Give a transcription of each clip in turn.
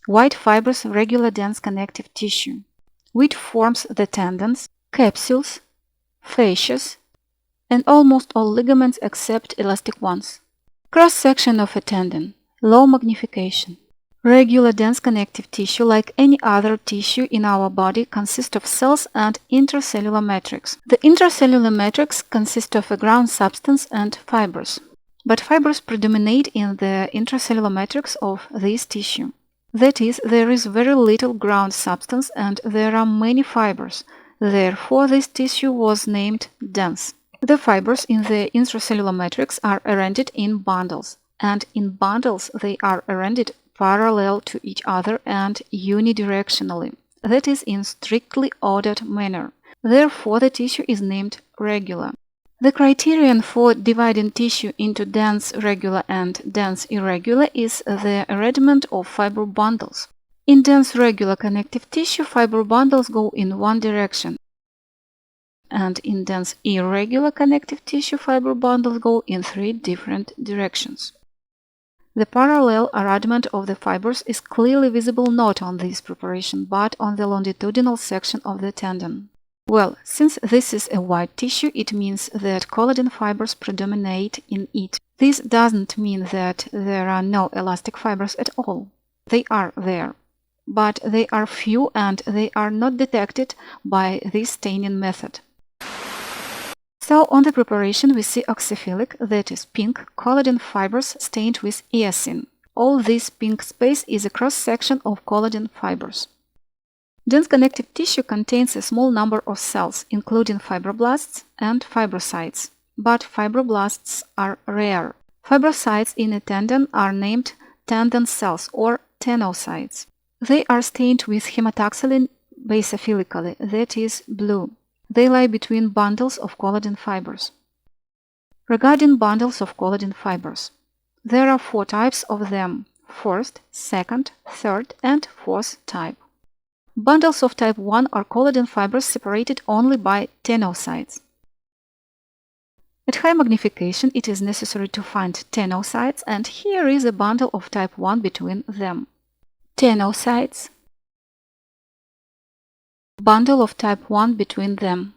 white fibrous regular dense connective tissue, which forms the tendons, capsules, fascias, and almost all ligaments except elastic ones. Cross-section of a tendon, low magnification. Regular dense connective tissue, like any other tissue in our body, consists of cells and intracellular matrix. The intracellular matrix consists of a ground substance and fibers, but fibers predominate in the intracellular matrix of this tissue. That is, there is very little ground substance and there are many fibers. Therefore, this tissue was named dense. The fibers in the intracellular matrix are arranged in bundles, and in bundles they are arranged parallel to each other and unidirectionally, that is, in strictly ordered manner. Therefore, the tissue is named regular. The criterion for dividing tissue into dense regular and dense irregular is the arrangement of fiber bundles. In dense regular connective tissue, fiber bundles go in one direction, and in dense irregular connective tissue, fiber bundles go in 3 different directions. The parallel arrangement of the fibers is clearly visible not on this preparation, but on the longitudinal section of the tendon. Well, since this is a white tissue, it means that collagen fibers predominate in it. This doesn't mean that there are no elastic fibers at all. They are there, but they are few and they are not detected by this staining method. So on the preparation we see oxyphilic, that is pink, collagen fibers stained with eosine. All this pink space is a cross-section of collagen fibers. Dense connective tissue contains a small number of cells, including fibroblasts and fibrocytes, but fibroblasts are rare. Fibrocytes in a tendon are named tendon cells or tenocytes. They are stained with hematoxylin basophilically, that is blue. They lie between bundles of collagen fibers. Regarding bundles of collagen fibers, there are 4 types of them: first, second, third, and fourth type. Bundles of type 1 are collagen fibers separated only by tenocytes. At high magnification, it is necessary to find tenocytes, and here is a bundle of type 1 between them. Tenocytes, bundle of type 1 between them,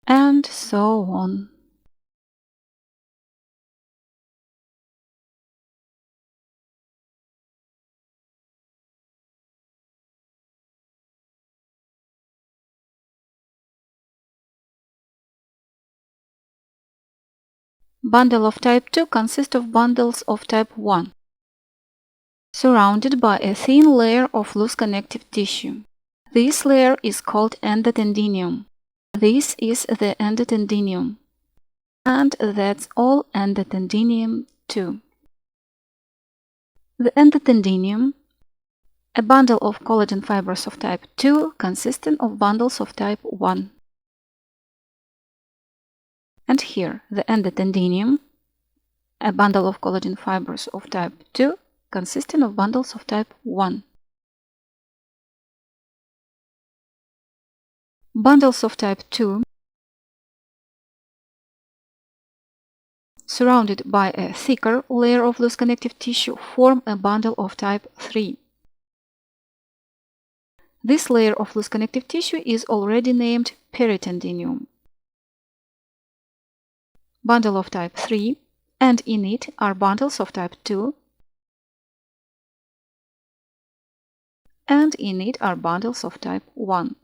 and so on. Bundle of type 2 consists of bundles of type 1, surrounded by a thin layer of loose connective tissue. This layer is called endotendinium. This is the endotendinium. And that's all endotendinium 2. The endotendinium, a bundle of collagen fibers of type 2 consisting of bundles of type 1. And here, the endotendinium, a bundle of collagen fibers of type 2 consisting of bundles of type 1. Bundles of type 2, surrounded by a thicker layer of loose connective tissue, form a bundle of type 3. This layer of loose connective tissue is already named peritendinium. Bundle of type 3, and in it are bundles of type 2, and in it are bundles of type 1.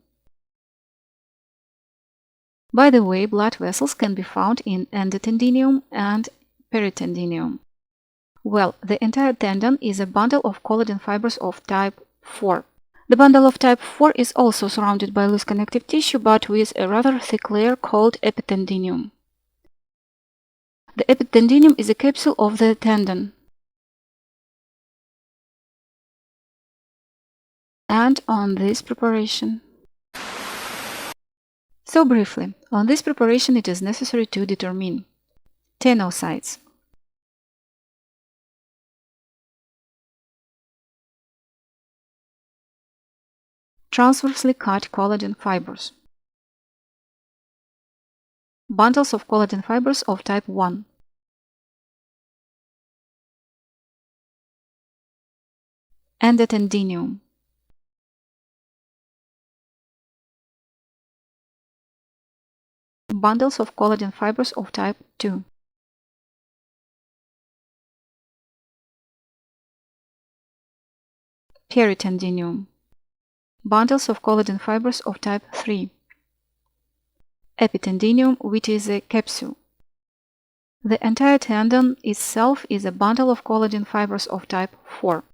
By the way, blood vessels can be found in endotendinium and peritendinium. Well, the entire tendon is a bundle of collagen fibers of type 4. The bundle of type 4 is also surrounded by loose connective tissue, but with a rather thick layer called epitendinium. The epitendinium is a capsule of the tendon. And on this preparation. So briefly, on this preparation it is necessary to determine tenocytes, transversely cut collagen fibers, bundles of collagen fibers of type 1, Endotendinium. Bundles of collagen fibers of type 2. Peritendinium. Bundles of collagen fibers of type 3. Epitendinium, which is a capsule. The entire tendon itself is a bundle of collagen fibers of type 4.